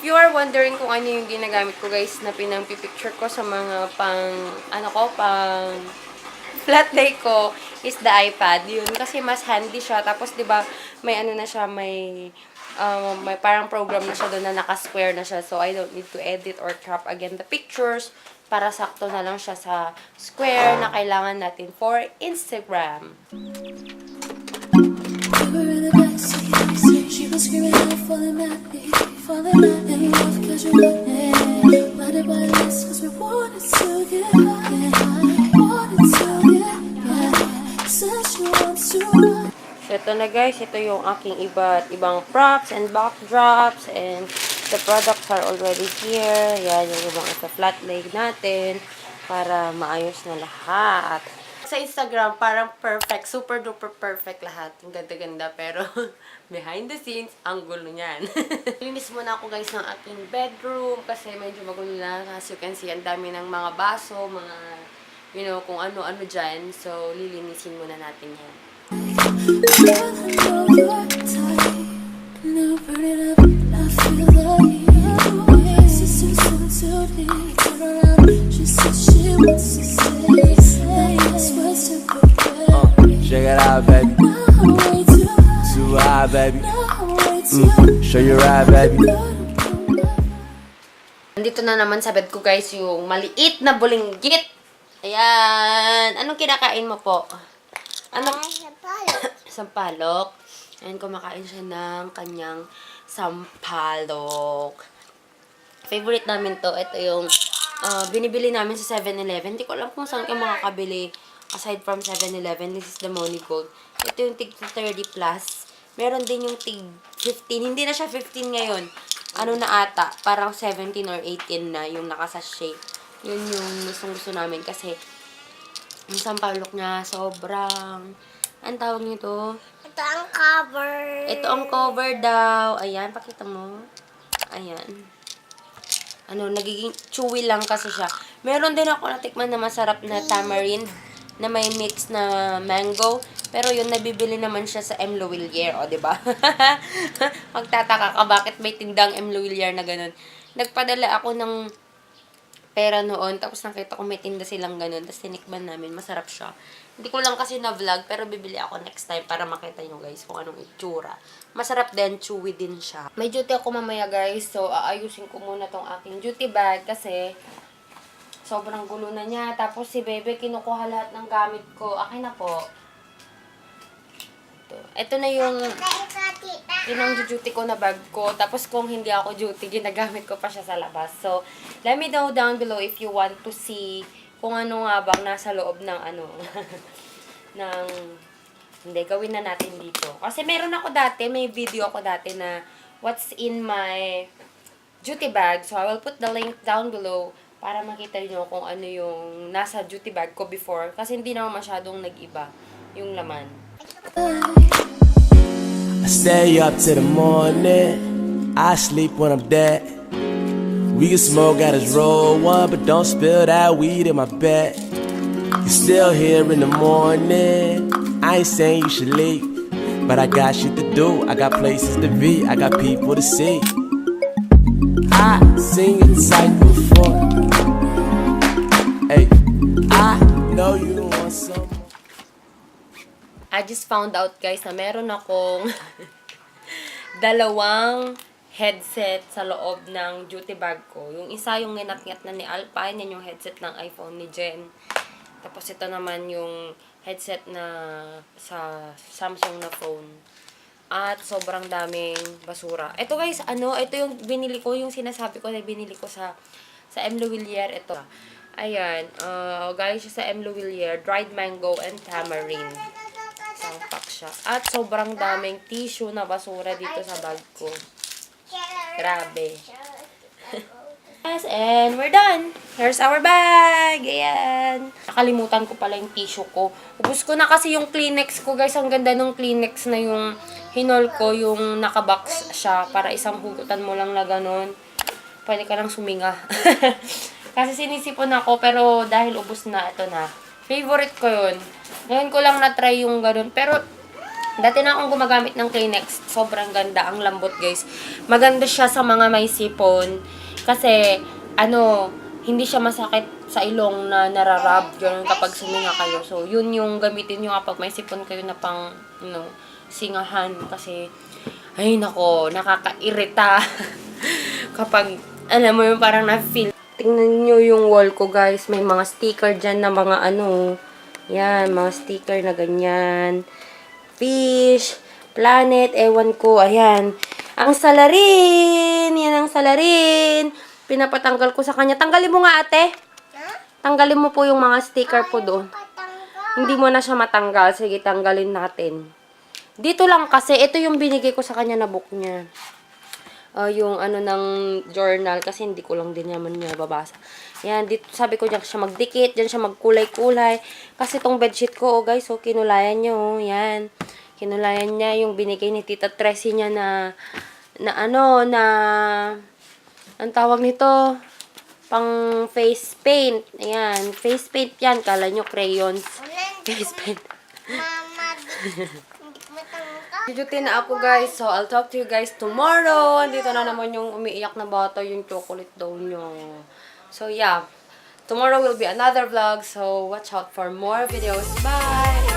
you are wondering kung ano yung ginagamit ko guys na pinang-picture ko sa mga pang flat lay ko is the iPad. Yun, kasi mas handy siya. Tapos, di ba, may ano na siya, may parang program na siya doon na naka-square na siya. So, I don't need to edit or crop again the pictures para sakto na lang siya sa square na kailangan natin for Instagram. She was screaming out, falling at me, off cause you blinded by this, cause we wanted to get says she wants to run. So, ito na guys, ito yung aking iba't ibang props and backdrops, and the products are already here. Yan, yung ibang ito flat lay natin para maayos na lahat. Sa Instagram, parang perfect, super duper perfect lahat. Ang ganda-ganda, pero behind the scenes, ang gulo niyan. Linis muna ako guys ng aking bedroom kasi medyo magulo na. As you can see, ang dami ng mga baso, mga, you know, kung ano-ano dyan. So, lilinisin muna natin yan. Check it out, baby. Too high, baby. Show your ride, baby. Nandito na naman sa bed ko guys yung maliit na bulinggit. Ayan. Anong kinakain mo po? Ano? Sampalok. Sampalok. Ayan, kumakain siya ng kanyang sampalok. Favorite namin to. Ito yung binibili namin sa 7-Eleven. Hindi ko alam kung saan kayo makakabili aside from 7-Eleven. This is the Money Gold. Ito yung tig 30 plus. Meron din yung tig 15. Hindi na siya 15 ngayon. Ano na ata? Parang 17 or 18 na yung nakasashay. Yun yung gusto namin kasi yung sampalok niya sobrang, ang tawag nito? Ito ang cover. Ito ang cover daw. Ayan, pakita mo. Ayan. Ano, nagiging chewy lang kasi siya. Meron din ako natikman na masarap na tamarind na may mix na mango. Pero yun, nabibili naman siya sa M. Lovillier. O, diba? Magtataka ka, bakit may tindang M. Lovillier na ganun. Nagpadala ako ng pera noon, tapos nakita ko may tinda silang ganun, tapos tinikman namin, masarap siya. Hindi ko lang kasi na-vlog, pero bibili ako next time para makita nyo guys kung anong itsura. Masarap din, chewy din siya. May duty ako mamaya guys, so aayusin ko muna tong aking duty bag kasi sobrang gulo na niya. Tapos si Bebe, kinukuha lahat ng gamit ko. Akin na po. Ito na yung duty ko na bag ko. Tapos kung hindi ako duty, ginagamit ko pa siya sa labas. So, let me know down below if you want to see kung ano nga bang nasa loob ng hindi, gawin na natin dito. Kasi meron ako dati, may video ako dati na what's in my duty bag. So, I will put the link down below para makita nyo kung ano yung nasa duty bag ko before. Kasi hindi naman masyadong nag-iba yung laman. I stay up till the morning. I sleep when I'm dead. We can smoke out us roll one, but don't spill that weed in my bed. You're still here in the morning. I ain't saying you should leave, but I got shit to do. I got places to be. I got people to see. I seen your type before. Hey, I know you want some. I just found out guys na meron akong dalawang headset sa loob ng duty bag ko. Yung isa yung nginat-ngat na ni Alpine, yan yung headset ng iPhone ni Jen. Tapos ito naman yung headset na sa Samsung na phone. At sobrang daming basura. Ito guys, ito yung binili ko, yung sinasabi ko na binili ko sa M. Lovillier. Ito. Ayan, galing siya sa M. Lovillier, dried mango and tamarind. Isang pack siya. At sobrang daming tissue na basura dito sa bag ko. Grabe. Yes, and we're done. Here's our bag. Ayan. Nakalimutan ko pala yung tissue ko. Ubus ko na kasi yung Kleenex ko, guys. Ang ganda ng Kleenex na yung hinol ko, yung nakabox siya. Para isang hugutan mo lang na ganun. Pwede ka lang suminga. Kasi sinisipon ako, pero dahil ubus na, ito na. Favorite ko yun. Ngayon ko lang na-try yung ganun. Pero, Dati na akong gumagamit ng Kleenex. Sobrang ganda. Ang lambot, guys. Maganda siya sa mga may sipon. Kasi, hindi siya masakit sa ilong na nararab. Ganun kapag suminga kayo. So, yun yung gamitin nyo kapag may sipon kayo na pang, singahan. Kasi, ay nako, nakakairita. Kapag, alam mo yung parang na-feel. Tingnan nyo yung wall ko, guys. May mga sticker dyan na mga yan, mga sticker na ganyan. Fish, planet, ewan ko, ayan. Ang salarin! Yan ang salarin! Pinapatanggal ko sa kanya. Tanggalin mo nga, ate. Tanggalin mo po yung mga sticker po doon. Hindi mo na siya matanggal. Sige, tanggalin natin. Dito lang kasi, ito yung binigay ko sa kanya na book niya. Yung ng journal, kasi hindi ko lang din naman niya babasa. Yan, dito sabi ko diyan siya magdikit, diyan siya magkulay-kulay. Kasi tong bedsheet ko, guys, kinulayan niya, yan. Kinulayan niya yung binigay ni Tita Tracy niya ang tawag nito, pang face paint. Ayan, face paint yan. Kala nyo crayons. Face paint. Mama, hindi matanggal. Jujutin na ako, guys. So, I'll talk to you guys tomorrow. Andito na naman yung umiiyak na bata, yung chocolate daw nyo. So, yeah. Tomorrow will be another vlog. So, watch out for more videos. Bye!